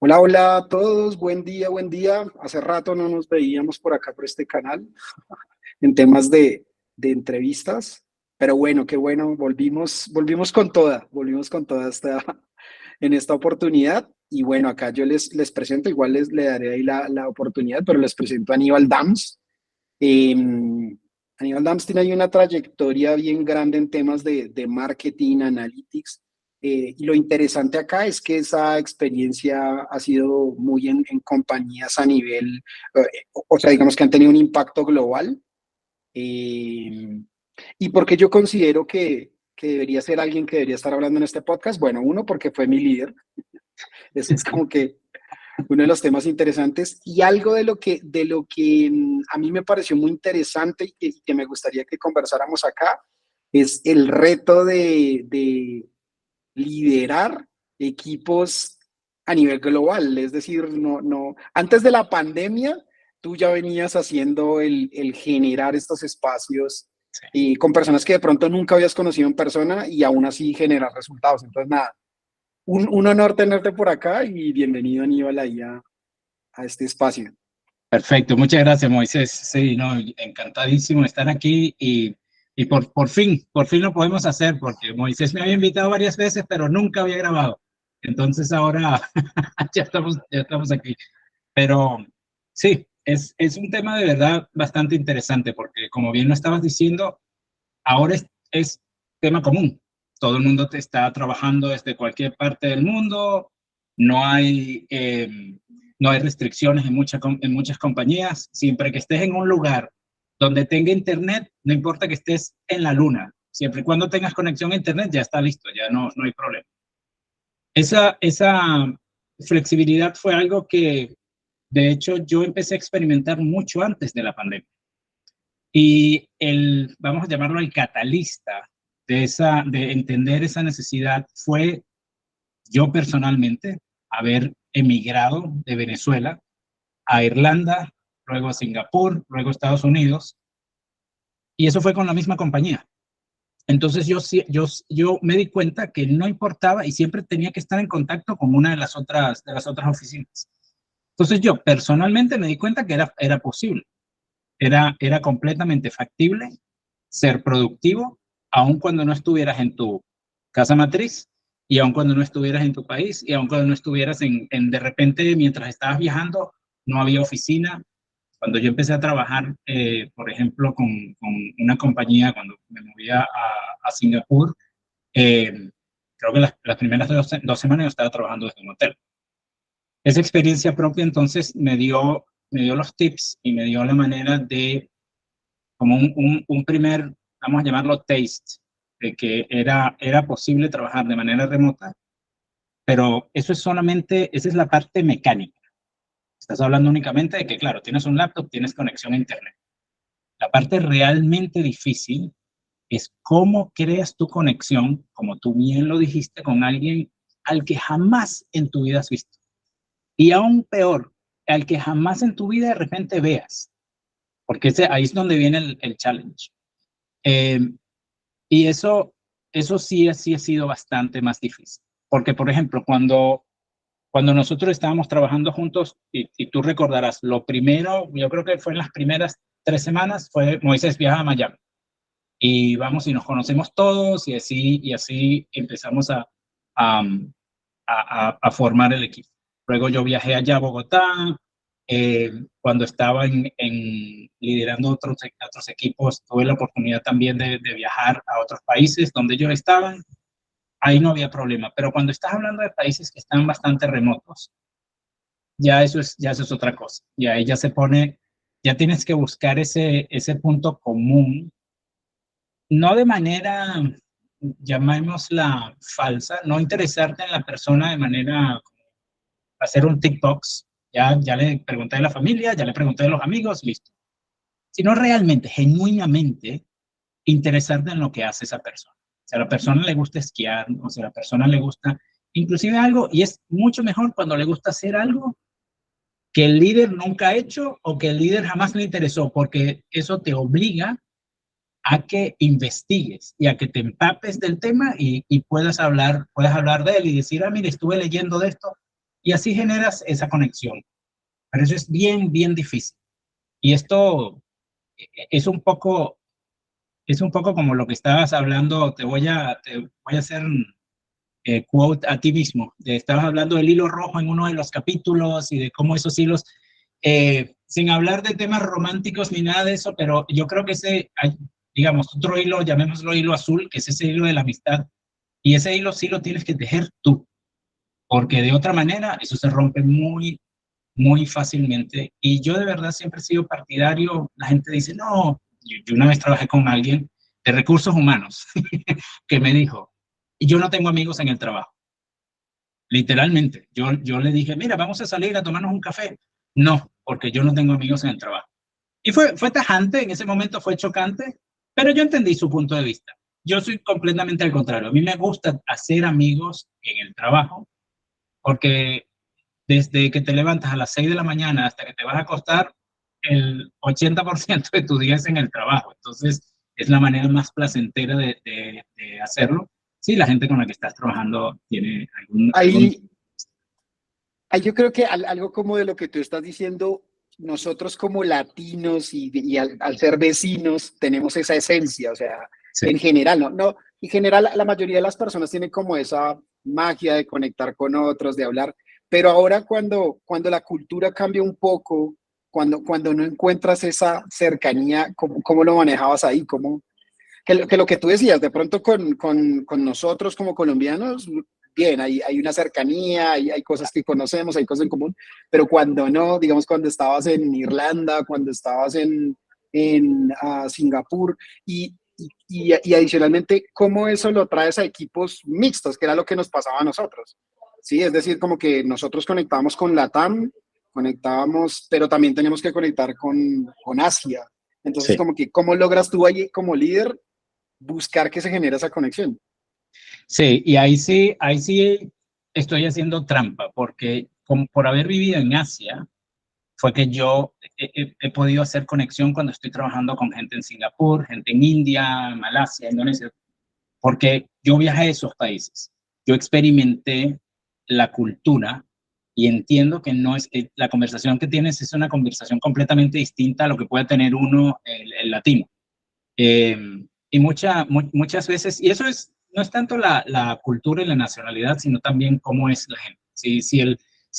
Hola, hola a todos, buen día, buen día. Hace rato no nos veíamos por acá por este canal en temas de entrevistas, pero bueno, qué bueno, volvimos con toda en esta oportunidad. Y bueno, acá yo les presento, igual le daré ahí la oportunidad, pero les presento a Aníbal Dams. Eh, Aníbal Dams tiene ahí una trayectoria bien grande en temas de marketing, analytics, y lo interesante acá es que esa experiencia ha sido muy en compañías a nivel, o sea, digamos que han tenido un impacto global. eh, y porque yo considero que debería ser alguien que debería estar hablando en este podcast. Bueno, uno, porque fue mi líder. Eso es como que uno de los temas interesantes y algo de lo que a mí me pareció muy interesante y que me gustaría que conversáramos acá es el reto de liderar equipos a nivel global. Es decir, antes de la pandemia, tú ya venías haciendo el generar estos espacios con personas que de pronto nunca habías conocido en persona y aún así generar resultados. Entonces, nada, un honor tenerte por acá y bienvenido, Aníbal, ahí a este espacio. Perfecto, muchas gracias, Moisés. Sí, no, encantadísimo de estar aquí y por fin lo podemos hacer, porque Moisés me había invitado varias veces, pero nunca había grabado. Entonces ahora ya estamos aquí. Pero sí, es un tema de verdad bastante interesante, porque como bien lo estabas diciendo, ahora es tema común. Todo el mundo te está trabajando desde cualquier parte del mundo. No hay, no hay restricciones en muchas compañías. Siempre que estés en un lugar donde tenga internet, no importa que estés en la luna, siempre y cuando tengas conexión a internet, ya está listo, ya no hay problema. Esa flexibilidad fue algo que, de hecho, yo empecé a experimentar mucho antes de la pandemia. Y vamos a llamarlo el catalista de entender esa necesidad fue yo personalmente haber emigrado de Venezuela a Irlanda, luego a Singapur, luego a Estados Unidos, y eso fue con la misma compañía. Entonces yo me di cuenta que no importaba y siempre tenía que estar en contacto con una de las otras oficinas. Entonces yo personalmente me di cuenta que era posible, era completamente factible ser productivo, aun cuando no estuvieras en tu casa matriz y aun cuando no estuvieras en tu país y aun cuando no estuvieras de repente, mientras estabas viajando, no había oficina. Cuando yo empecé a trabajar, por ejemplo, con una compañía, cuando me movía a Singapur, eh, creo que las primeras dos semanas yo estaba trabajando desde un hotel. Esa experiencia propia entonces me dio los tips y me dio la manera de como un primer, vamos a llamarlo taste, de que era posible trabajar de manera remota, pero eso es solamente, esa es la parte mecánica. Estás hablando únicamente de que, claro, tienes un laptop, tienes conexión a Internet. La parte realmente difícil es cómo creas tu conexión, como tú bien lo dijiste, con alguien al que jamás en tu vida has visto. Y aún peor, al que jamás en tu vida de repente veas, porque ahí es donde viene el challenge. Eh, Y eso sí ha sido bastante más difícil. Porque, por ejemplo, cuando nosotros estábamos trabajando juntos, y tú recordarás, lo primero, yo creo que fue en las primeras 3 semanas, fue Moisés viaja a Miami. Y vamos y nos conocemos todos y así empezamos a, a formar el equipo. Luego yo viajé allá a Bogotá, cuando estaba liderando otros equipos, tuve la oportunidad también de viajar a otros países donde ellos estaban, ahí no había problema, pero cuando estás hablando de países que están bastante remotos, ya eso es otra cosa, y ahí ya se pone, ya tienes que buscar ese punto común, no de manera, llamémosla falsa, no interesarte en la persona de manera hacer un TikTok, ya le pregunté de la familia, ya le pregunté de los amigos, listo. Sino realmente, genuinamente, interesarte en lo que hace esa persona. Si a la persona le gusta esquiar, o si a la persona le gusta inclusive algo, y es mucho mejor cuando le gusta hacer algo que el líder nunca ha hecho o que el líder jamás le interesó, porque eso te obliga a que investigues y a que te empapes del tema y puedas hablar de él y decir, ah, mire, estuve leyendo de esto, y así generas esa conexión. Pero eso es bien, bien difícil. Y esto es un poco, es un poco como lo que estabas hablando, te voy a hacer quote a ti mismo. Estabas hablando del hilo rojo en uno de los capítulos y de cómo esos hilos, sin hablar de temas románticos ni nada de eso, pero yo creo que hay, digamos, otro hilo, llamémoslo hilo azul, que es ese hilo de la amistad, y ese hilo sí lo tienes que tejer tú, porque de otra manera eso se rompe muy, muy fácilmente. Y yo de verdad siempre he sido partidario, la gente dice, no, yo una vez trabajé con alguien de recursos humanos que me dijo, yo no tengo amigos en el trabajo. Literalmente, yo le dije, mira, vamos a salir a tomarnos un café. No, porque yo no tengo amigos en el trabajo. Y fue tajante, en ese momento fue chocante, pero yo entendí su punto de vista. Yo soy completamente al contrario. A mí me gusta hacer amigos en el trabajo, porque desde que te levantas a las 6 de la mañana hasta que te vas a acostar, el 80% de tu día es en el trabajo. Entonces, es la manera más placentera de hacerlo. Sí, la gente con la que estás trabajando tiene algún. Ahí, ahí yo creo que algo como de lo que tú estás diciendo, nosotros como latinos y al ser vecinos tenemos esa esencia, o sea, Sí, en general, ¿no? No, en general la mayoría de las personas tienen como esa magia de conectar con otros, de hablar, pero ahora cuando la cultura cambia un poco, cuando no encuentras esa cercanía, ¿cómo lo manejabas ahí? Que lo que tú decías, de pronto con nosotros como colombianos, bien, hay una cercanía, hay cosas que conocemos, hay cosas en común, pero cuando no, digamos, cuando estabas en Irlanda, cuando estabas en Singapur y adicionalmente, ¿cómo eso lo traes a equipos mixtos, que era lo que nos pasaba a nosotros? Sí, es decir, como que nosotros conectábamos con Latam, conectábamos, pero también tenemos que conectar con Asia. Entonces, sí. como que, ¿cómo logras tú ahí como líder buscar que se genere esa conexión? Sí, y ahí sí estoy haciendo trampa, porque como por haber vivido en Asia, fue que yo he podido hacer conexión cuando estoy trabajando con gente en Singapur, gente en India, Malasia, Indonesia, porque yo viajé a esos países. Yo experimenté la cultura y entiendo que no es, la conversación que tienes es una conversación completamente distinta a lo que puede tener uno, el latino. Eh, y muchas veces, y eso no es tanto la cultura y la nacionalidad, sino también cómo es la gente. Si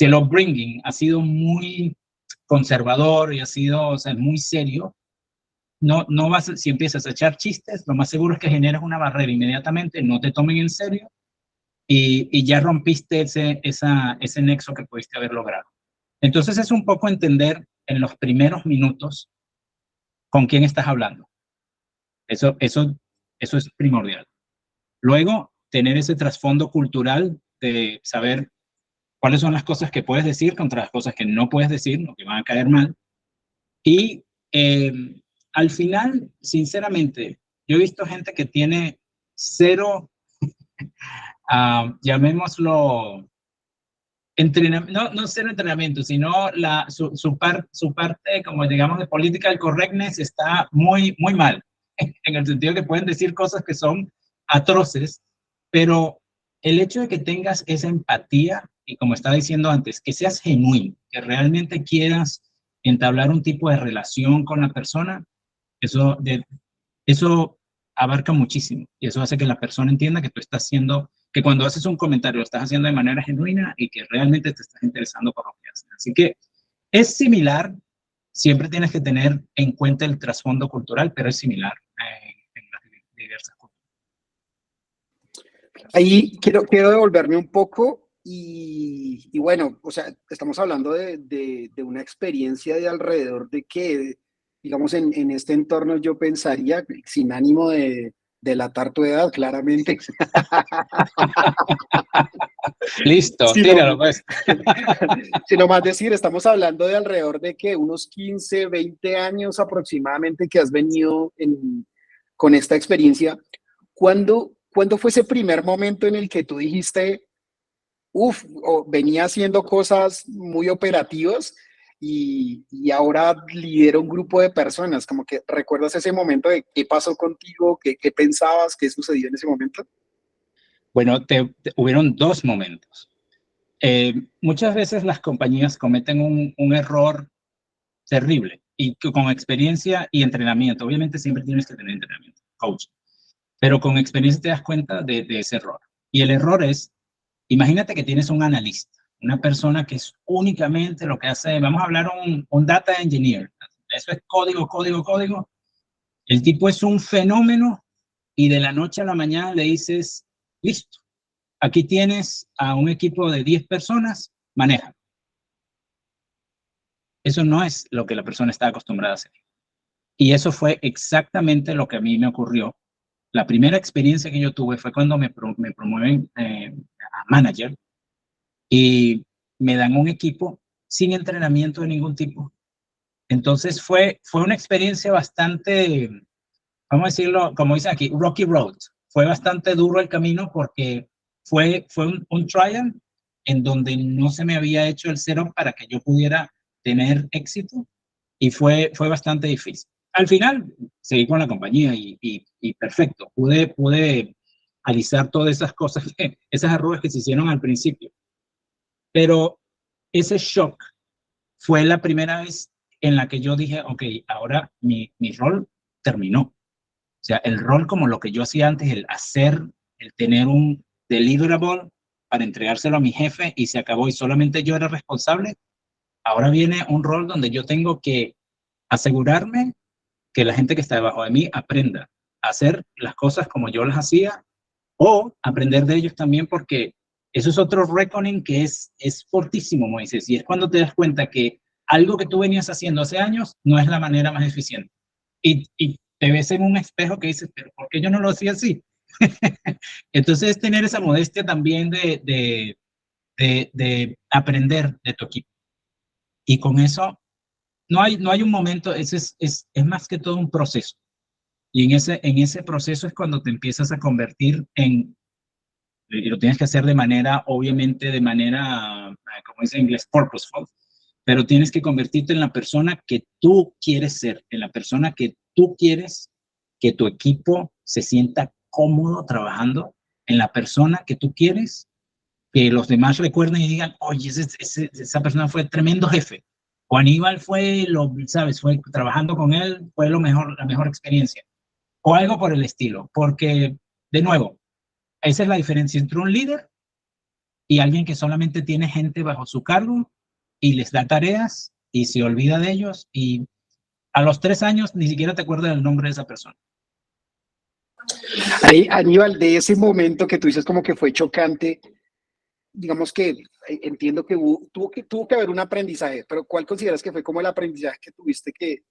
el upbringing ha sido muy conservador y ha sido, o sea, muy serio, no si empiezas a echar chistes, lo más seguro es que generes una barrera inmediatamente, no te tomen en serio y ya rompiste ese nexo que pudiste haber logrado. Entonces es un poco entender en los primeros minutos con quién estás hablando. Eso es primordial. Luego, tener ese trasfondo cultural de saber cuáles son las cosas que puedes decir contra las cosas que no puedes decir, no que van a caer mal. Y eh, al final, sinceramente, yo he visto gente que tiene cero, llamémoslo, entrenamiento, no cero entrenamiento, sino su parte, como digamos, de political correctness está muy, muy mal, en el sentido que pueden decir cosas que son atroces, pero el hecho de que tengas esa empatía y como estaba diciendo antes, que seas genuino, que realmente quieras entablar un tipo de relación con la persona, eso abarca muchísimo y eso hace que la persona entienda que tú estás haciendo, que cuando haces un comentario lo estás haciendo de manera genuina y que realmente te estás interesando por lo que haces. Así que es similar, siempre tienes que tener en cuenta el trasfondo cultural, pero es similar en las diversas culturas. Ahí quiero devolverme un poco y bueno, o sea, estamos hablando de una experiencia de alrededor de que, digamos, en este entorno yo pensaría, sin ánimo de delatar tu edad, claramente, Listo, sino, tíralo pues. sino más decir, estamos hablando de alrededor de que unos 15 20 años aproximadamente que has venido con esta experiencia. ¿Cuándo fue ese primer momento en el que tú dijiste, uff, venía haciendo cosas muy operativas y ahora lidero un grupo de personas? Como que recuerdas ese momento de qué pasó contigo, qué pensabas, qué sucedió en ese momento. Bueno, hubieron dos momentos. Muchas veces las compañías cometen un error terrible y que con experiencia y entrenamiento, obviamente siempre tienes que tener entrenamiento, coach, pero con experiencia te das cuenta de ese error. Y el error es, imagínate que tienes un analista, una persona que es únicamente lo que hace, vamos a hablar un data engineer, eso es código, código, código. El tipo es un fenómeno y de la noche a la mañana le dices, listo, aquí tienes a un equipo de 10 personas, maneja. Eso no es lo que la persona está acostumbrada a hacer. Y eso fue exactamente lo que a mí me ocurrió. La primera experiencia que yo tuve fue cuando me promueven a manager y me dan un equipo sin entrenamiento de ningún tipo. Entonces fue una experiencia bastante, vamos a decirlo, como dicen aquí, rocky road. Fue bastante duro el camino porque fue un trial en donde no se me había hecho el setup para que yo pudiera tener éxito y fue bastante difícil. Al final seguí con la compañía y perfecto, pude alisar todas esas cosas, esas arrugas que se hicieron al principio. Pero ese shock fue la primera vez en la que yo dije, ok, ahora mi rol terminó. O sea, el rol como lo que yo hacía antes, el hacer, el tener un deliverable para entregárselo a mi jefe y se acabó y solamente yo era responsable, ahora viene un rol donde yo tengo que asegurarme que la gente que está debajo de mí aprenda a hacer las cosas como yo las hacía o aprender de ellos también porque eso es otro reckoning que es fortísimo, Moisés, y es cuando te das cuenta que algo que tú venías haciendo hace años no es la manera más eficiente. Y te ves en un espejo que dices, pero ¿por qué yo no lo hacía así? Entonces, tener esa modestia también de aprender de tu equipo. Y con eso, no hay un momento, es más que todo un proceso. Y en ese proceso es cuando te empiezas a convertir en, y lo tienes que hacer de manera, obviamente, de manera, como dice en inglés, purposeful, pero tienes que convertirte en la persona que tú quieres ser, en la persona que tú quieres que tu equipo se sienta cómodo trabajando, en la persona que tú quieres que los demás recuerden y digan, oye, esa persona fue tremendo jefe. O Aníbal fue, sabes, fue trabajando con él, fue la mejor experiencia. O algo por el estilo. Porque, de nuevo, esa es la diferencia entre un líder y alguien que solamente tiene gente bajo su cargo y les da tareas y se olvida de ellos y a los 3 años ni siquiera te acuerdas del nombre de esa persona. Ahí, Aníbal, de ese momento que tú dices como que fue chocante, digamos que entiendo que tuvo que haber un aprendizaje, pero ¿cuál consideras que fue como el aprendizaje que tuviste que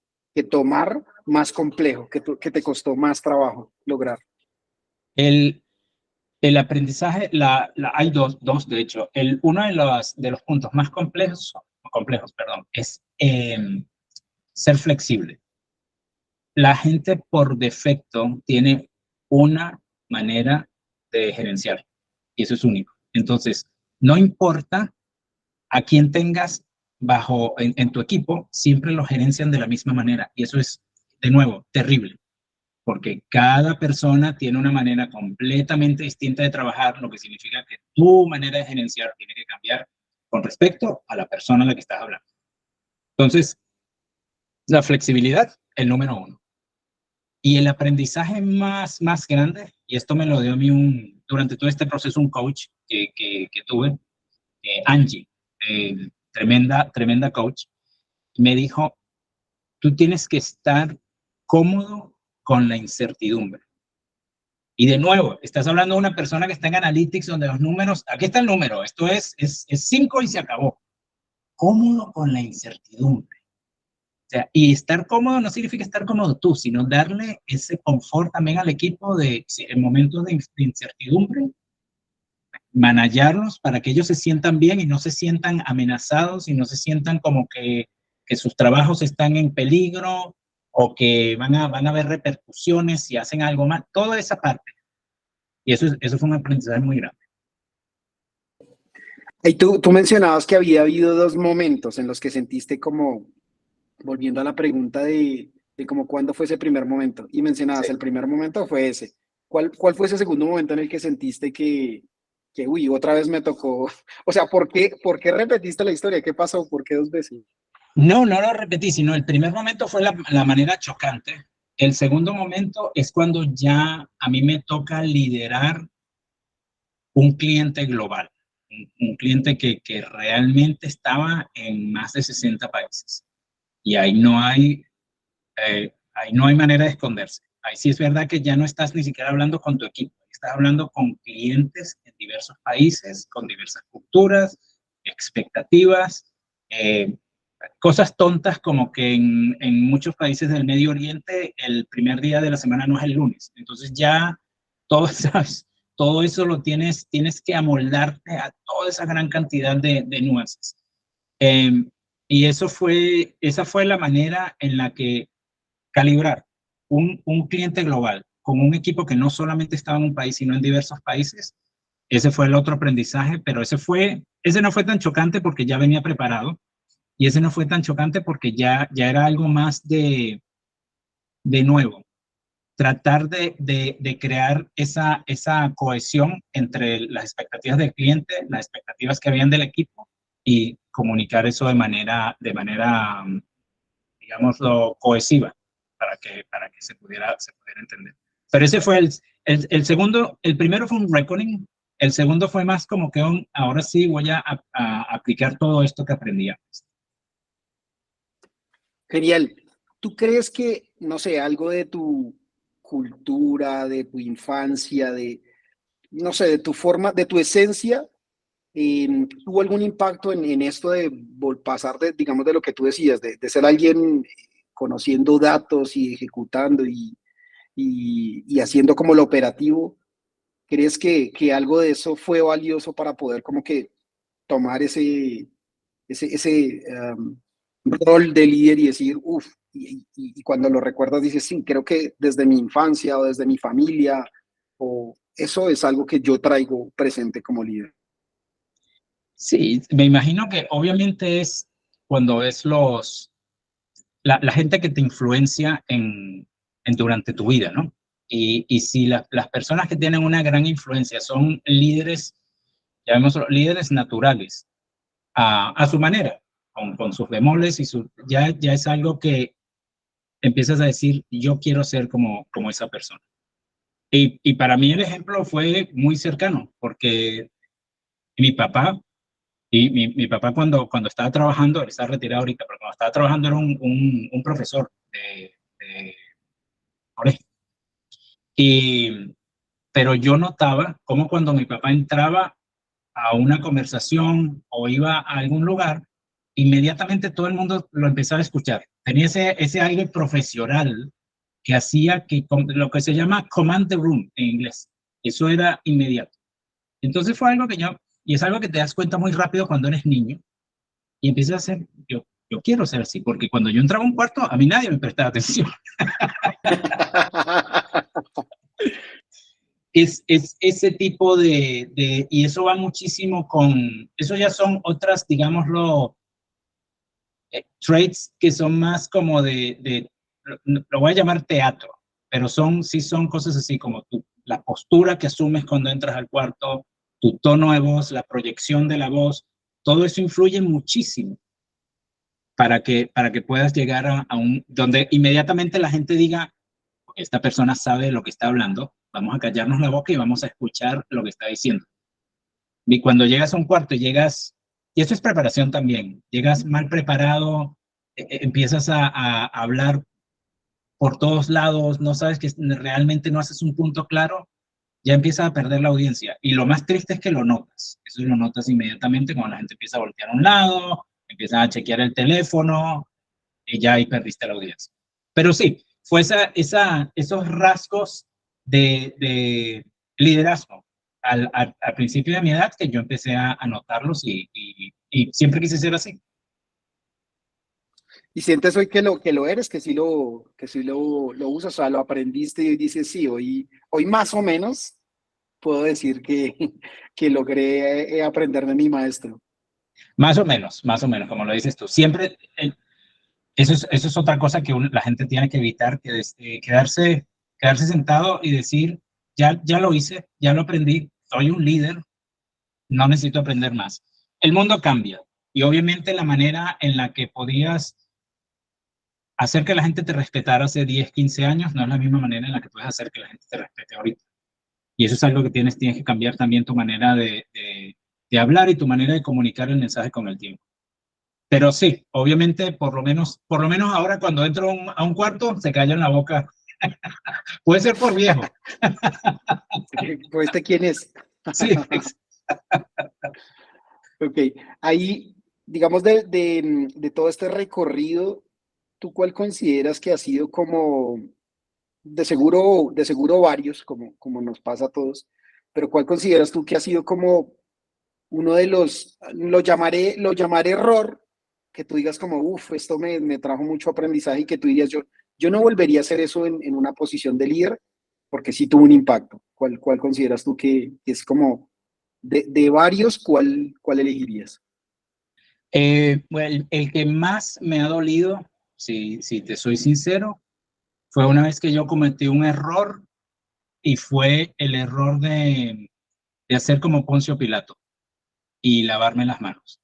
tomar más complejo, que te costó más trabajo lograr? El, el aprendizaje, hay dos, de hecho. Uno de los puntos más complejos, perdón, es ser flexible. La gente por defecto tiene una manera de gerenciar y eso es único. Entonces, no importa a quién tengas en tu equipo, siempre lo gerencian de la misma manera y eso es, de nuevo, terrible porque cada persona tiene una manera completamente distinta de trabajar, lo que significa que tu manera de gerenciar tiene que cambiar con respecto a la persona a la que estás hablando. Entonces, la flexibilidad, el número uno. Y el aprendizaje más grande, y esto me lo dio a mí durante todo este proceso un coach que tuve, Angie, tremenda coach, me dijo, tú tienes que estar cómodo con la incertidumbre. Y de nuevo, estás hablando de una persona que está en Analytics donde los números, aquí está el número, esto es 5 y se acabó. Cómodo con la incertidumbre. O sea, y estar cómodo no significa estar cómodo tú, sino darle ese confort también al equipo de, en momentos de incertidumbre, managearlos para que ellos se sientan bien y no se sientan amenazados y no se sientan como que sus trabajos están en peligro o que van a haber repercusiones si hacen algo mal. Toda esa parte. Y eso fue un aprendizaje muy grande. Y tú mencionabas que había habido dos momentos en los que sentiste como, volviendo a la pregunta de como cuándo fue ese primer momento, y mencionabas Sí. el primer momento fue ese. ¿Cuál fue ese segundo momento en el que sentiste Que, uy, otra vez me tocó. O sea, por qué repetiste la historia? ¿Qué pasó? ¿Por qué dos veces? No, no lo repetí, sino el primer momento fue la manera chocante. El segundo momento es cuando ya a mí me toca liderar un cliente global, un cliente que realmente estaba en más de 60 países. Y ahí no hay manera de esconderse. Ahí sí es verdad que ya no estás ni siquiera hablando con tu equipo, estás hablando con clientes en diversos países, con diversas culturas, expectativas, eh, cosas tontas como que en muchos países del Medio Oriente el primer día de la semana no es el lunes. Entonces ya todo, ¿sabes? Todo eso tienes que amoldarte a toda esa gran cantidad de nuances. Eh, y esa fue la manera en la que calibrar un cliente global con un equipo que no solamente estaba en un país, sino en diversos países. Ese fue el otro aprendizaje, pero ese no fue tan chocante porque ya venía preparado y ese no fue tan chocante porque ya era algo más de nuevo. Tratar de crear esa cohesión entre las expectativas del cliente, las expectativas que habían del equipo y comunicar eso de manera digámoslo, cohesiva para que se pudiera entender. Pero ese fue el segundo, el primero fue un reckoning, el segundo fue más como que ahora sí voy a aplicar todo esto que aprendí antes. Genial. ¿Tú crees que, no sé, algo de tu cultura, de tu infancia, de, no sé, de tu forma, de tu esencia, tuvo algún impacto en esto de pasar de, digamos, de lo que tú decías, de ser alguien conociendo datos y ejecutando y haciendo como lo operativo? ¿Crees que algo de eso fue valioso para poder como que tomar ese rol de líder y decir, uff, y cuando lo recuerdas dices, sí, creo que desde mi infancia o desde mi familia, o eso es algo que yo traigo presente como líder? Sí, me imagino que obviamente es cuando es la gente que te influencia durante tu vida, ¿no? Y si las personas que tienen una gran influencia son líderes, llamémoslo líderes naturales, a su manera, con sus bemoles ya es algo que empiezas a decir, yo quiero ser como esa persona. Y para mí el ejemplo fue muy cercano, porque mi papá, mi papá cuando estaba trabajando, él está retirado ahorita, pero cuando estaba trabajando era un profesor de colegio. Y, pero yo notaba cómo cuando mi papá entraba a una conversación o iba a algún lugar, inmediatamente todo el mundo lo empezaba a escuchar. Tenía ese aire profesional que hacía que lo que se llama command the room en inglés. Eso era inmediato. Entonces fue algo y es algo que te das cuenta muy rápido cuando eres niño y empiezas a hacer, yo quiero ser así, porque cuando yo entraba a un cuarto, a mí nadie me prestaba atención. Es ese tipo y eso va muchísimo eso ya son otras, digámoslo, traits que son más como lo voy a llamar teatro, pero sí son cosas así como la postura que asumes cuando entras al cuarto, tu tono de voz, la proyección de la voz, todo eso influye muchísimo para que puedas llegar donde inmediatamente la gente diga, esta persona sabe de lo que está hablando, vamos a callarnos la boca y vamos a escuchar lo que está diciendo. Y cuando llegas a un cuarto y eso es preparación también, llegas mal preparado, empiezas a hablar por todos lados, no sabes que realmente no haces un punto claro, ya empiezas a perder la audiencia. Y lo más triste es que lo notas. Eso lo notas inmediatamente cuando la gente empieza a voltear a un lado, empieza a chequear el teléfono y ya ahí perdiste la audiencia. Pero sí, fue esos rasgos de liderazgo al principio de mi edad que yo empecé a notarlos y siempre quise ser así. ¿Y sientes hoy que lo eres, que sí lo usas, o sea, lo aprendiste y dices, sí, hoy más o menos puedo decir que, que logré aprender de mi maestro? Más o menos, como lo dices tú. Siempre, eso es otra cosa que la gente tiene que evitar, que es, quedarse sentado y decir, ya lo hice, ya lo aprendí, soy un líder, no necesito aprender más. El mundo cambia y obviamente la manera en la que podías hacer que la gente te respetara hace 10, 15 años no es la misma manera en la que puedes hacer que la gente te respete ahorita. Y eso es algo que tienes que cambiar también tu manera de hablar y tu manera de comunicar el mensaje con el tiempo. Pero sí, obviamente, por lo menos ahora cuando entro a un cuarto, se calla en la boca. Puede ser por viejo. ¿Pues este quién es? Sí. Ok, ahí, digamos, de todo este recorrido, ¿tú cuál consideras que ha sido como, de seguro varios, como nos pasa a todos, pero cuál consideras tú que ha sido como uno de los, lo llamaré error, que tú digas como, uff, esto me trajo mucho aprendizaje y que tú dirías, yo no volvería a hacer eso en una posición de líder, porque sí tuvo un impacto. ¿Cuál consideras tú que es como de varios, cuál elegirías? Bueno, el que más me ha dolido, si te soy sincero, fue una vez que yo cometí un error y fue el error de hacer como Poncio Pilato y lavarme las manos.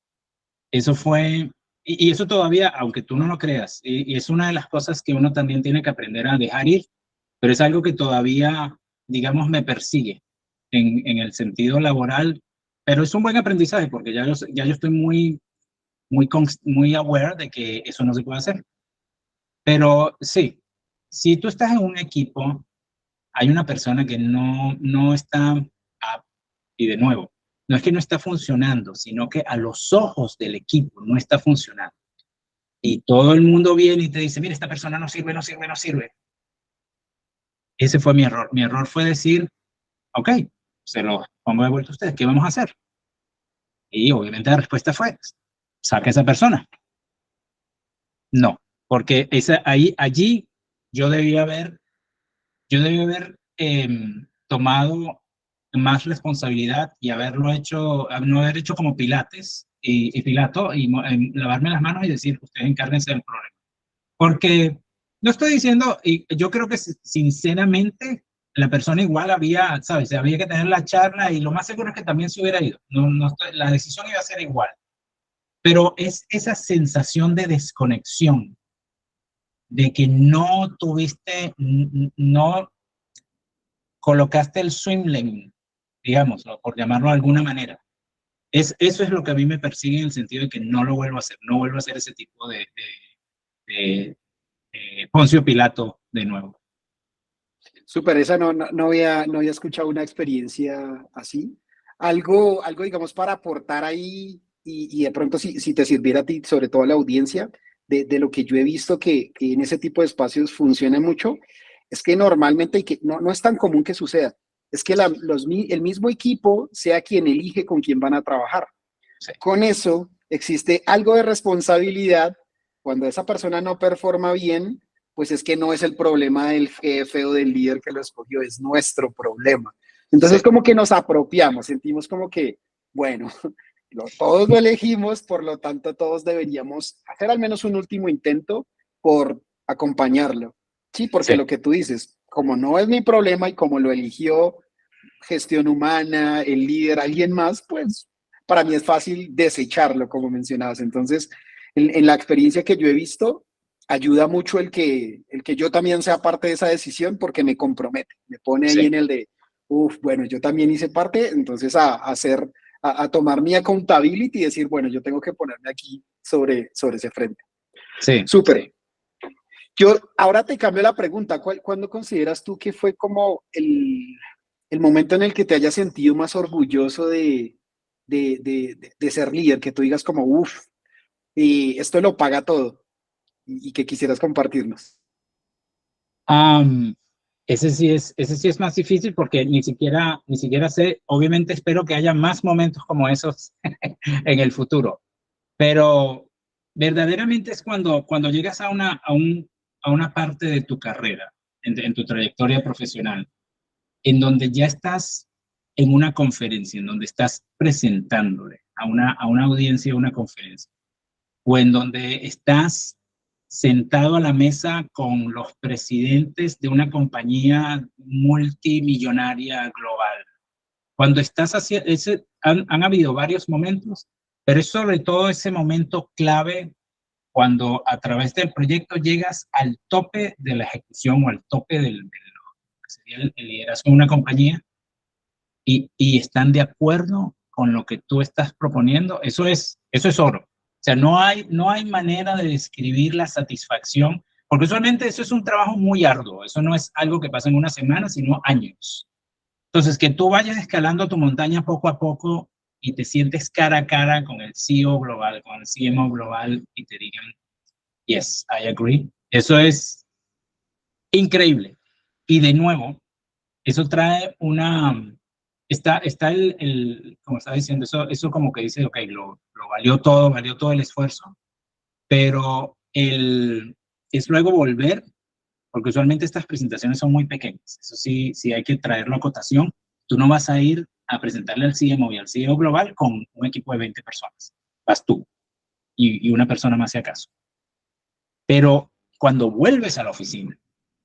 Eso fue, y eso todavía, aunque tú no lo creas, y es una de las cosas que uno también tiene que aprender a dejar ir, pero es algo que todavía, digamos, me persigue en el sentido laboral, pero es un buen aprendizaje porque ya yo estoy muy aware de que eso no se puede hacer. Pero sí, si tú estás en un equipo, hay una persona que no está, y de nuevo, no es que no está funcionando, sino que a los ojos del equipo no está funcionando. Y todo el mundo viene y te dice, mira, esta persona no sirve, no sirve, no sirve. Ese fue mi error. Mi error fue decir, ok, se lo pongo de vuelta a ustedes, ¿qué vamos a hacer? Y obviamente la respuesta fue, saca a esa persona. No, porque allí yo debía haber, tomado más responsabilidad y haberlo hecho, no haber hecho como Pilates y Pilato y lavarme las manos y decir, ustedes encárguense del problema. Porque no estoy diciendo, y yo creo que sinceramente la persona igual había, ¿sabes? Había que tener la charla y lo más seguro es que también se hubiera ido. La decisión iba a ser igual. Pero es esa sensación de desconexión, de que no tuviste, no colocaste el swim lane, digamos, ¿no? Por llamarlo de alguna manera. Eso es lo que a mí me persigue en el sentido de que no lo vuelvo a hacer, no vuelvo a hacer ese tipo de Poncio Pilato de nuevo. Súper, esa no había escuchado una experiencia así. Algo, digamos, para aportar ahí y de pronto si te sirviera a ti, sobre todo a la audiencia, de lo que yo he visto que en ese tipo de espacios funciona mucho, es que normalmente, y que no es tan común que suceda, es que el mismo equipo sea quien elige con quién van a trabajar. Sí, Con eso existe algo de responsabilidad cuando esa persona no performa bien, pues es que no es el problema del jefe o del líder que lo escogió, es nuestro problema. Entonces sí, como que nos apropiamos, sentimos como que, bueno, todos lo elegimos, por lo tanto todos deberíamos hacer al menos un último intento por acompañarlo. Sí, porque sí, lo que tú dices, como no es mi problema y como lo eligió gestión humana, el líder, alguien más, pues para mí es fácil desecharlo, como mencionabas. Entonces, en la experiencia que yo he visto, ayuda mucho el que yo también sea parte de esa decisión porque me compromete, me pone ahí sí, en el de, uff, bueno, yo también hice parte, entonces a tomar mi accountability y decir, bueno, yo tengo que ponerme aquí sobre ese frente. sí. Súper. Yo ahora te cambio la pregunta. ¿Cuándo consideras tú que fue como el momento en el que te hayas sentido más orgulloso de ser líder? Que tú digas como, uff, y esto lo paga todo y que quisieras compartirnos. Um, ese sí es más difícil porque ni siquiera sé, obviamente espero que haya más momentos como esos en el futuro, pero verdaderamente es cuando llegas a una parte de tu carrera, en tu trayectoria profesional, en donde ya estás en una conferencia, en donde estás presentándole a una audiencia, una conferencia, o en donde estás sentado a la mesa con los presidentes de una compañía multimillonaria global. Cuando estás han habido varios momentos, pero es sobre todo ese momento clave cuando a través del proyecto llegas al tope de la ejecución o al tope de lo que sería el liderazgo de una compañía y están de acuerdo con lo que tú estás proponiendo, eso es oro. O sea, no hay manera de describir la satisfacción, porque usualmente eso es un trabajo muy arduo, eso no es algo que pasa en una semana, sino años. Entonces, que tú vayas escalando tu montaña poco a poco y te sientes cara a cara con el CEO global, con el CMO global y te digan, yes, I agree. Eso es increíble. Y de nuevo, eso trae está como estaba diciendo, eso como que dice, ok, lo valió todo el esfuerzo, pero es luego volver, porque usualmente estas presentaciones son muy pequeñas, eso sí, sí hay que traerlo a cotación, tú no vas a ir a presentarle al CMO y al CEO global con un equipo de 20 personas, vas tú y una persona más si acaso. Pero cuando vuelves a la oficina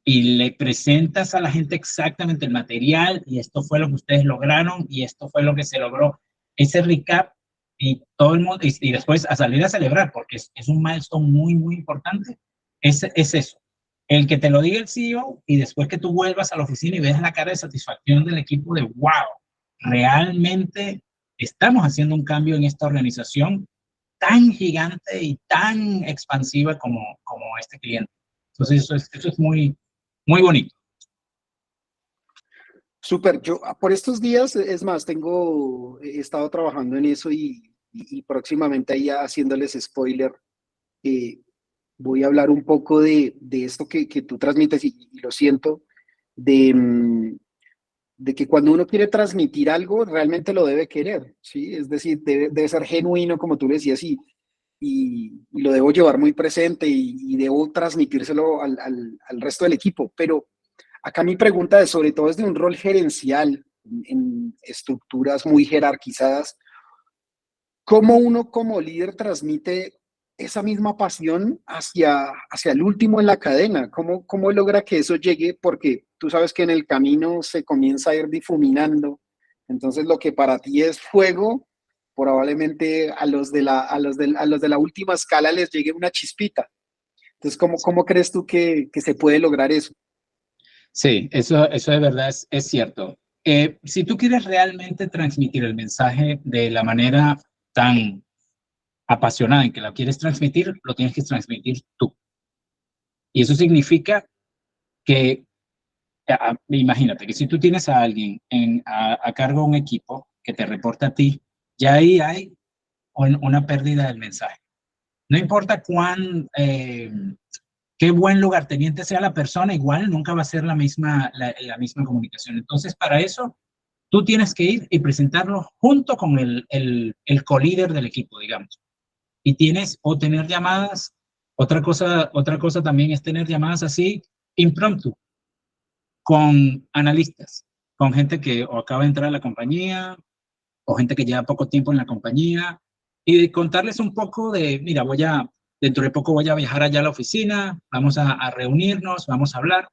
y le presentas a la gente exactamente el material y esto fue lo que ustedes lograron y esto fue lo que se logró, ese recap y todo el mundo, y después a salir a celebrar, porque es un milestone muy, muy importante, es eso. El que te lo diga el CEO y después que tú vuelvas a la oficina y ves la cara de satisfacción del equipo de, wow, realmente estamos haciendo un cambio en esta organización tan gigante y tan expansiva como este cliente. Entonces, eso es muy, muy bonito. Súper, yo por estos días, es más, he estado trabajando en eso y próximamente ahí haciéndoles spoiler, eh, voy a hablar un poco de esto que tú transmites y lo siento, de, de que cuando uno quiere transmitir algo, realmente lo debe querer, ¿sí? Es decir, debe ser genuino, como tú le decías, y lo debo llevar muy presente y debo transmitírselo al resto del equipo. Pero acá mi pregunta es, sobre todo desde un rol gerencial, en estructuras muy jerarquizadas, ¿cómo uno como líder transmite esa misma pasión hacia el último en la cadena? ¿Cómo logra que eso llegue? Porque tú sabes que en el camino se comienza a ir difuminando. Entonces, lo que para ti es fuego, probablemente a los de la última escala les llegue una chispita. Entonces, ¿cómo crees tú que se puede lograr eso? Sí, eso de verdad es cierto. Si tú quieres realmente transmitir el mensaje de la manera tan apasionada en que la quieres transmitir, lo tienes que transmitir tú. Y eso significa que, imagínate que si tú tienes a alguien a cargo de un equipo que te reporta a ti, ya ahí hay una pérdida del mensaje. No importa qué buen lugarteniente sea la persona, igual nunca va a ser la misma comunicación. Entonces, para eso, tú tienes que ir y presentarlo junto con el co-líder del equipo, digamos. Y tienes o tener llamadas, otra cosa también es tener llamadas así, impromptu, con analistas, con gente que o acaba de entrar a la compañía o gente que lleva poco tiempo en la compañía y de contarles un poco de, mira, dentro de poco voy a viajar allá a la oficina, vamos a reunirnos, vamos a hablar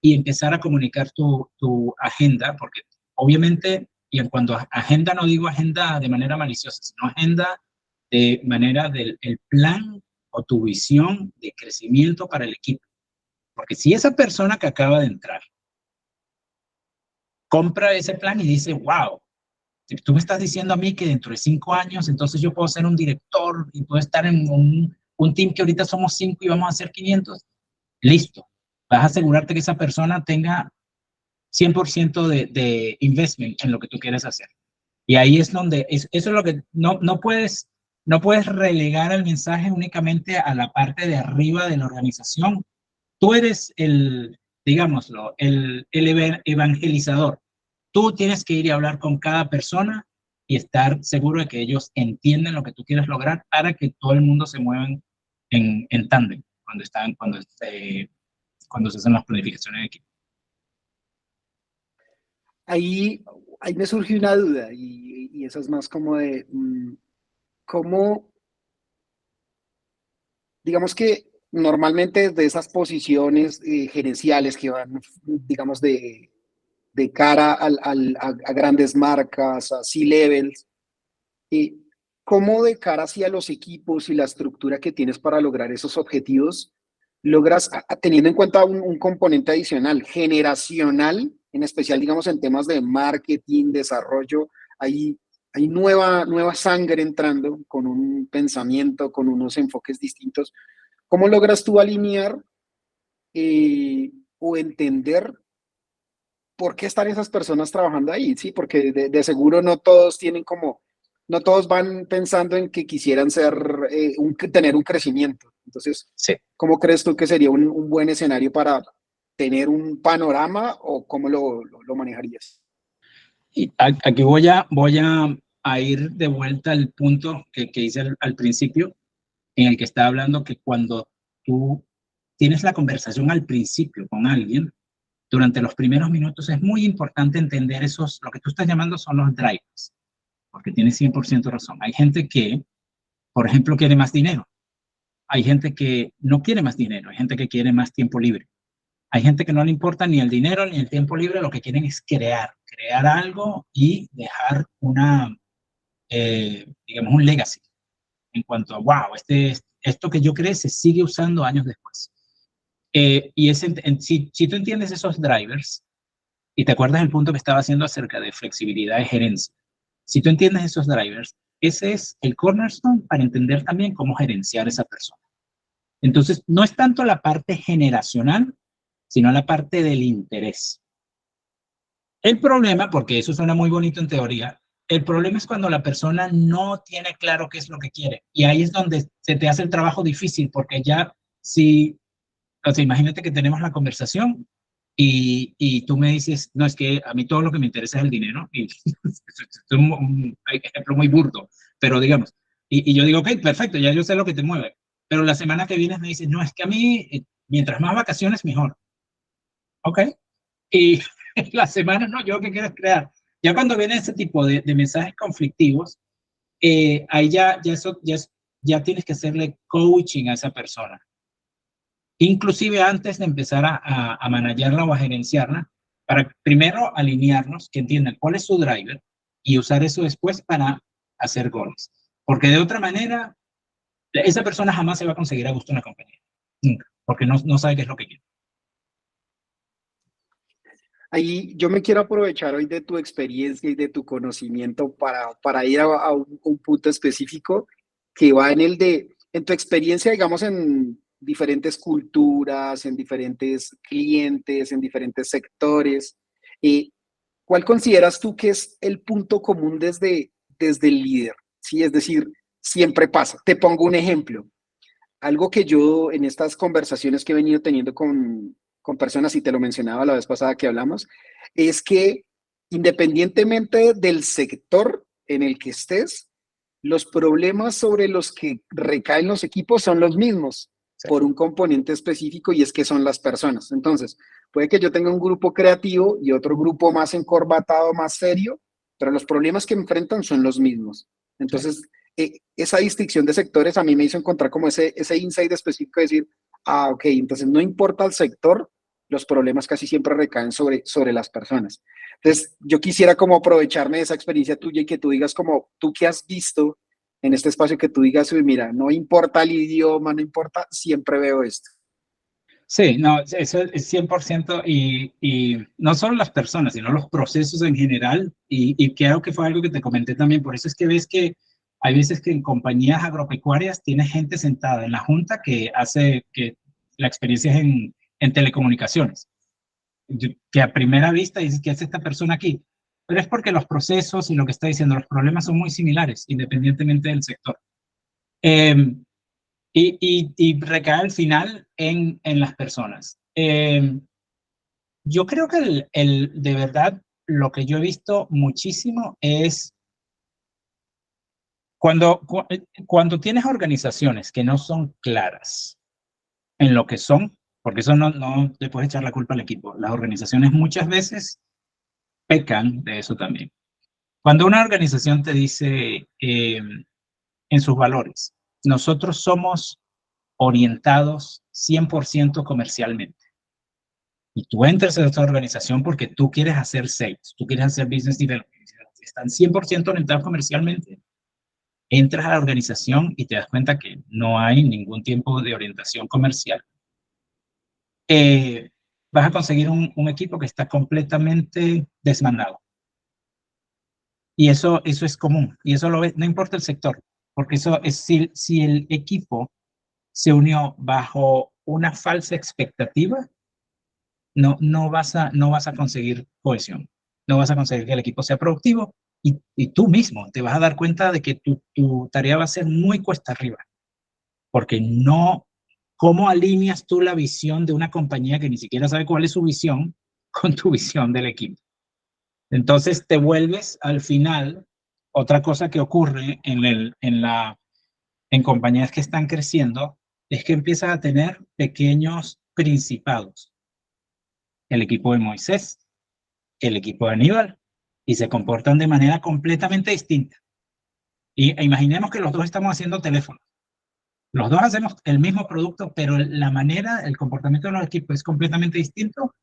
y empezar a comunicar tu agenda, porque obviamente, y en cuanto a agenda no digo agenda de manera maliciosa, sino agenda de manera del el plan o tu visión de crecimiento para el equipo. Porque si esa persona que acaba de entrar compra ese plan y dice, wow, si tú me estás diciendo a mí que dentro de 5 años, entonces yo puedo ser un director y puedo estar en un team que ahorita somos 5 y vamos a ser 500, listo. Vas a asegurarte que esa persona tenga 100% de investment en lo que tú quieres hacer. Y ahí es donde, eso es lo que no puedes relegar el mensaje únicamente a la parte de arriba de la organización. Tú eres digámoslo, el evangelizador. Tú tienes que ir y hablar con cada persona y estar seguro de que ellos entienden lo que tú quieres lograr para que todo el mundo se mueva en tándem cuando se hacen las planificaciones de equipo. Ahí, ahí me surgió una duda y eso es más como de cómo, digamos que normalmente de esas posiciones gerenciales que van, digamos, de cara a grandes marcas, a C-levels, eh, ¿cómo de cara hacia los equipos y la estructura que tienes para lograr esos objetivos, logras, teniendo en cuenta un componente adicional, generacional, en especial, digamos, en temas de marketing, desarrollo, hay nueva sangre entrando con un pensamiento, con unos enfoques distintos? ¿Cómo logras tú alinear o entender por qué están esas personas trabajando ahí? Sí, porque de seguro no todos tienen como, no todos van pensando en que quisieran ser, tener un crecimiento. Entonces, Sí. ¿cómo crees tú que sería un buen escenario para tener un panorama o cómo lo manejarías? Y aquí a ir de vuelta al punto que hice al principio, en el que estaba hablando que cuando tú tienes la conversación al principio con alguien, durante los primeros minutos es muy importante entender esos, lo que tú estás llamando son los drivers, porque tienes 100% razón. Hay gente que, por ejemplo, quiere más dinero. Hay gente que no quiere más dinero. Hay gente que quiere más tiempo libre. Hay gente que no le importa ni el dinero ni el tiempo libre, lo que quieren es crear algo y dejar digamos, un legacy en cuanto a, wow, esto que yo creé se sigue usando años después. Si tú entiendes esos drivers y te acuerdas del punto que estaba haciendo acerca de flexibilidad de gerencia, si tú entiendes esos drivers, ese es el cornerstone para entender también cómo gerenciar esa persona. Entonces, no es tanto la parte generacional, sino la parte del interés. El problema, porque eso suena muy bonito en teoría, el problema es cuando la persona no tiene claro qué es lo que quiere. Y ahí es donde se te hace el trabajo difícil, porque ya si, o sea, imagínate que tenemos la conversación y tú me dices, no, es que a mí todo lo que me interesa es el dinero. Y es un ejemplo muy burdo, pero digamos, y yo digo, ok, perfecto, ya yo sé lo que te mueve. Pero la semana que viene me dices, no, es que a mí, mientras más vacaciones, mejor. Ok. Y la semana, no, yo lo que quiero es crear. Ya cuando viene ese tipo de mensajes conflictivos, ahí ya tienes que hacerle coaching a esa persona. Inclusive antes de empezar a managerla o a gerenciarla, para primero alinearnos, que entiendan cuál es su driver y usar eso después para hacer goles. Porque de otra manera, esa persona jamás se va a conseguir a gusto en la compañía. Nunca, porque no sabe qué es lo que quiere. Ahí yo me quiero aprovechar hoy de tu experiencia y de tu conocimiento para ir a un punto específico que va en el en tu experiencia, digamos, en diferentes culturas, en diferentes clientes, en diferentes sectores. eh, ¿Cuál consideras tú que es el punto común desde el líder? Sí, es decir, siempre pasa. Te pongo un ejemplo. Algo que yo en estas conversaciones que he venido teniendo con personas, y te lo mencionaba la vez pasada que hablamos, es que independientemente del sector en el que estés, los problemas sobre los que recaen los equipos son los mismos Sí, por un componente específico y es que son las personas. Entonces, puede que yo tenga un grupo creativo y otro grupo más encorbatado, más serio, pero los problemas que enfrentan son los mismos. sí. Entonces, esa distinción de sectores a mí me hizo encontrar como ese insight específico de decir, ok, entonces no importa el sector, los problemas casi siempre recaen sobre las personas. Entonces, yo quisiera como aprovecharme de esa experiencia tuya y que tú digas como tú que has visto en este espacio, que tú digas, uy, mira, no importa el idioma, no importa, siempre veo esto. Sí, no, eso es 100% y no solo las personas, sino los procesos en general y creo que fue algo que te comenté también, por eso es que ves que hay veces que en compañías agropecuarias tienes gente sentada en la junta que hace que la experiencia es en telecomunicaciones, que a primera vista dices, ¿qué hace esta persona aquí? Pero es porque los procesos y lo que está diciendo, los problemas son muy similares, independientemente del sector. Eh, y recae al final en las personas. Yo creo que de verdad lo que yo he visto muchísimo es cuando tienes organizaciones que no son claras en lo que son, porque eso no le puedes echar la culpa al equipo. Las organizaciones muchas veces pecan de eso también. Cuando una organización te dice en sus valores, nosotros somos orientados 100% comercialmente. Y tú entras a esta organización porque tú quieres hacer sales, tú quieres hacer business development, están 100% orientados comercialmente. entras a la organización y te das cuenta que no hay ningún tiempo de orientación comercial, vas a conseguir un equipo que está completamente desmandado. Y eso es común, y eso lo ve, no importa el sector, porque eso es si el equipo se unió bajo una falsa expectativa, no vas a conseguir cohesión, no vas a conseguir que el equipo sea productivo, y tú mismo te vas a dar cuenta de que tu tarea va a ser muy cuesta arriba, porque no, ¿cómo alineas tú la visión de una compañía que ni siquiera sabe cuál es su visión con tu visión del equipo? Entonces te vuelves al final, otra cosa que ocurre en compañías que están creciendo, es que empiezas a tener pequeños principados. El equipo de Moisés, el equipo de Aníbal, y se comportan de manera completamente distinta. E imaginemos que los dos estamos haciendo teléfono. Los dos hacemos el mismo producto, pero la manera, el comportamiento de los equipos es completamente distinto,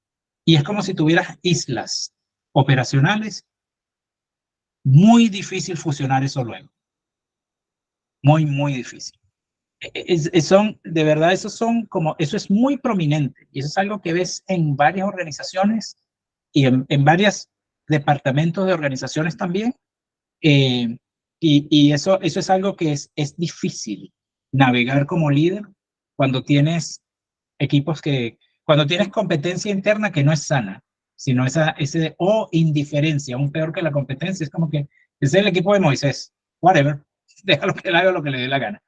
y es como si tuvieras islas operacionales. Muy difícil fusionar eso luego. Muy, muy difícil. De verdad, eso es muy prominente, y eso es algo que ves en varias organizaciones y en varios departamentos de organizaciones también. Y eso es algo que es difícil navegar como líder cuando tienes cuando tienes competencia interna que no es sana, sino o indiferencia, aún peor que la competencia, es como que es el equipo de Moisés, whatever, déjalo que él haga lo que le dé la gana.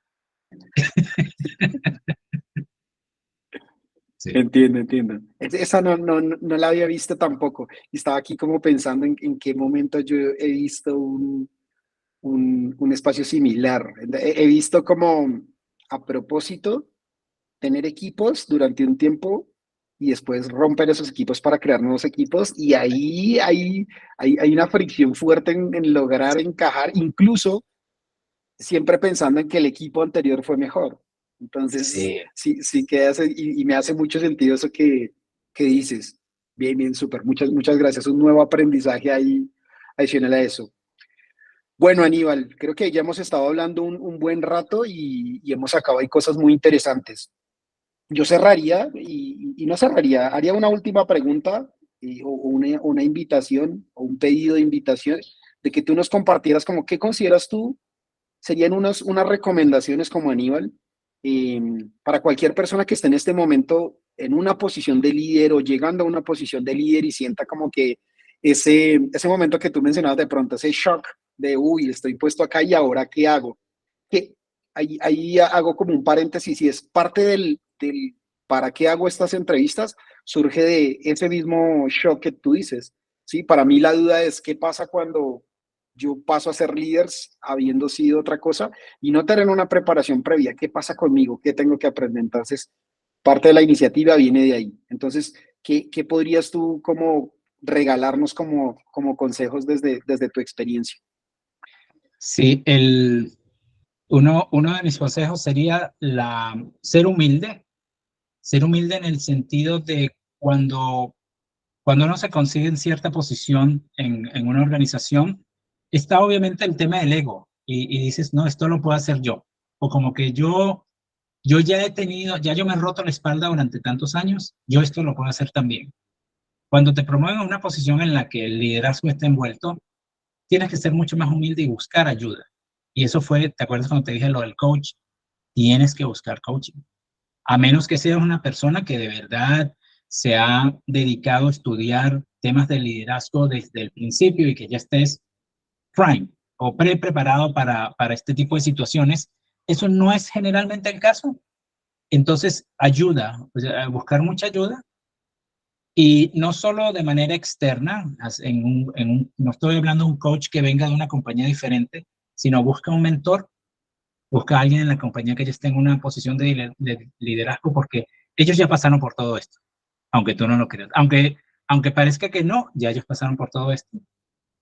Sí. Entiendo. Esa no la había visto tampoco. Y estaba aquí como pensando en qué momento yo he visto un espacio similar. He visto como a propósito tener equipos durante un tiempo y después romper esos equipos para crear nuevos equipos. Y ahí hay una fricción fuerte en lograr encajar, incluso siempre pensando en que el equipo anterior fue mejor. Entonces, Sí. sí queda, y me hace mucho sentido eso que dices. Bien, bien, súper. Muchas gracias. Un nuevo aprendizaje ahí adicional a eso. Bueno, Aníbal, creo que ya hemos estado hablando un buen rato y hemos sacado ahí cosas muy interesantes. Yo cerraría y no cerraría, haría una última pregunta o una invitación o un pedido de invitación de que tú nos compartieras como qué consideras tú serían unas recomendaciones como Aníbal para cualquier persona que esté en este momento en una posición de líder o llegando a una posición de líder y sienta como que ese momento que tú mencionabas de pronto, ese shock de, uy, estoy puesto acá y ahora, ¿qué hago? Que ahí hago como un paréntesis y es parte del para qué hago estas entrevistas, surge de ese mismo shock que tú dices. ¿Sí? Para mí la duda es qué pasa cuando yo paso a ser líderes habiendo sido otra cosa y no tener una preparación previa. ¿Qué pasa conmigo? ¿Qué tengo que aprender? Entonces, parte de la iniciativa viene de ahí. Entonces, ¿qué podrías tú como regalarnos como consejos desde tu experiencia? Sí, uno de mis consejos sería ser humilde en el sentido de cuando uno se consigue en cierta posición en una organización, está obviamente el tema del ego y dices, no, esto lo puedo hacer yo. O como que yo ya yo me he roto la espalda durante tantos años, yo esto lo puedo hacer también. Cuando te promueven a una posición en la que el liderazgo está envuelto, tienes que ser mucho más humilde y buscar ayuda. Y eso fue, ¿te acuerdas cuando te dije lo del coach? Tienes que buscar coaching. A menos que seas una persona que de verdad se ha dedicado a estudiar temas de liderazgo desde el principio y que ya estés prime o preparado para este tipo de situaciones, eso no es generalmente el caso. Entonces, ayuda, o sea, buscar mucha ayuda y no solo de manera externa, no estoy hablando de un coach que venga de una compañía diferente, sino busca un mentor, busca a alguien en la compañía que ya esté en una posición de liderazgo porque ellos ya pasaron por todo esto, aunque tú no lo creas. Aunque parezca que no, ya ellos pasaron por todo esto.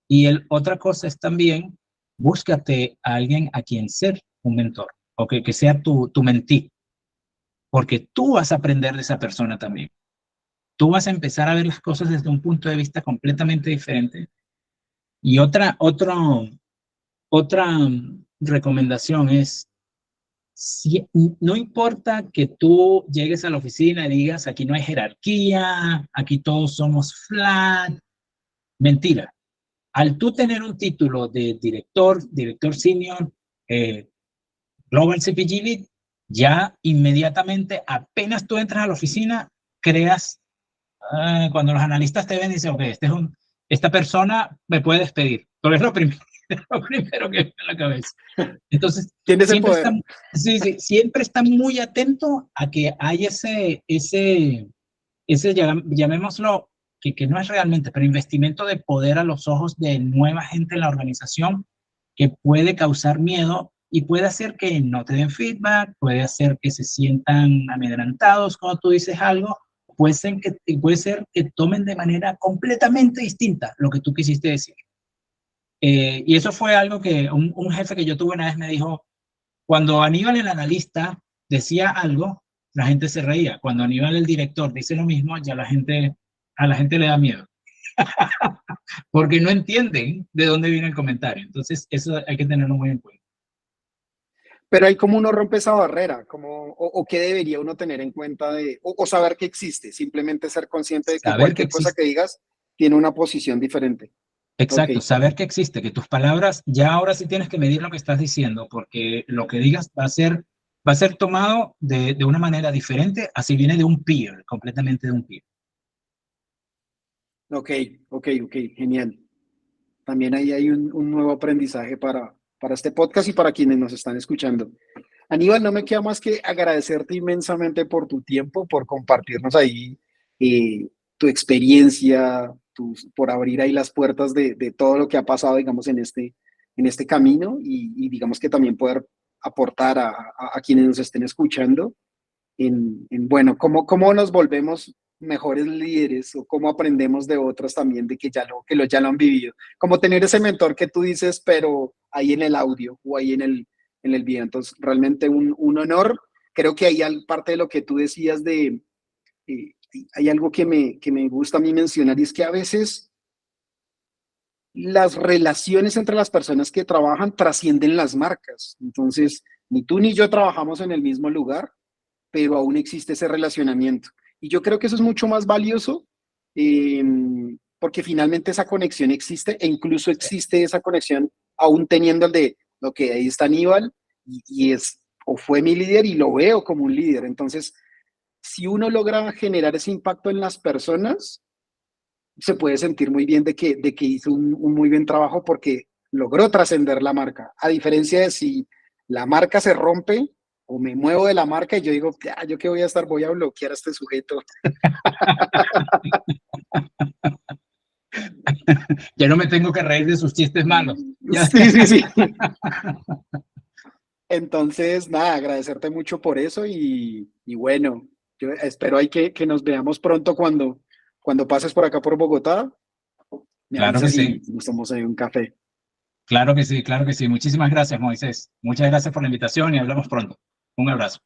Y otra cosa es también, búscate a alguien a quien ser un mentor, o que sea tu mentí, porque tú vas a aprender de esa persona también. Tú vas a empezar a ver las cosas desde un punto de vista completamente diferente. Y otra recomendación es, no importa que tú llegues a la oficina y digas, aquí no hay jerarquía, aquí todos somos flat, mentira. Al tú tener un título de director senior, Global CPG Lead, ya inmediatamente, apenas tú entras a la oficina, creas, cuando los analistas te ven y dicen, ok, esta persona me puede despedir. Pero es lo primero, lo primero que viene a la cabeza. Entonces, Tiene ese siempre poder. está, sí, sí, siempre está muy atento a que hay ese llamémoslo, que no es realmente, pero investimento de poder a los ojos de nueva gente en la organización que puede causar miedo y puede hacer que no te den feedback, puede hacer que se sientan amedrentados cuando tú dices algo, puede ser que tomen de manera completamente distinta lo que tú quisiste decir. Y eso fue algo que un jefe que yo tuve una vez me dijo, cuando Aníbal el analista decía algo, la gente se reía. Cuando Aníbal el director dice lo mismo, ya a la gente le da miedo. Porque no entienden de dónde viene el comentario. Entonces, eso hay que tenerlo muy en cuenta. Pero hay como uno rompe esa barrera, o qué debería uno tener en cuenta o saber que existe, simplemente ser consciente de que Saber que cualquier cosa existe. que digas tiene una posición diferente. Ok, Exacto, saber que existe, que tus palabras, ya ahora sí tienes que medir lo que estás diciendo, porque lo que digas va a ser tomado de una manera diferente, así viene de un peer, completamente de un peer. ok, ok, genial. También ahí hay un nuevo aprendizaje para este podcast y para quienes nos están escuchando. Aníbal, no me queda más que agradecerte inmensamente por tu tiempo, por compartirnos ahí tu experiencia, por abrir ahí las puertas de todo lo que ha pasado, digamos, en este camino y digamos que también poder aportar a quienes nos estén escuchando bueno, cómo nos volvemos mejores líderes o cómo aprendemos de otros también de que ya lo han vivido. Como tener ese mentor que tú dices, pero ahí en el audio o ahí en el video. Entonces, realmente un honor. Creo que hay parte de lo que tú decías eh, hay algo que me gusta a mí mencionar y es que a veces las relaciones entre las personas que trabajan trascienden las marcas. Entonces, ni tú ni yo trabajamos en el mismo lugar, pero aún existe ese relacionamiento. Y yo creo que eso es mucho más valioso eh, porque finalmente esa conexión existe e incluso existe esa conexión aún teniendo el de, ok, ahí está Aníbal y es o fue mi líder y lo veo como un líder. Entonces, si uno logra generar ese impacto en las personas, se puede sentir muy bien de que hizo un muy buen trabajo porque logró trascender la marca. A diferencia de si la marca se rompe o me muevo de la marca y yo digo, ya, yo qué voy a estar, voy a bloquear a este sujeto. Ya no me tengo que reír de sus chistes malos. Ya. Sí, sí, sí. Entonces, nada, agradecerte mucho por eso y bueno, yo espero ahí que nos veamos pronto cuando pases por acá por Bogotá. Me Claro que avisas sí, y nos tomamos ahí un café. claro que sí, claro que sí. Muchísimas gracias, Moisés. Muchas gracias por la invitación y hablamos pronto. Un abrazo.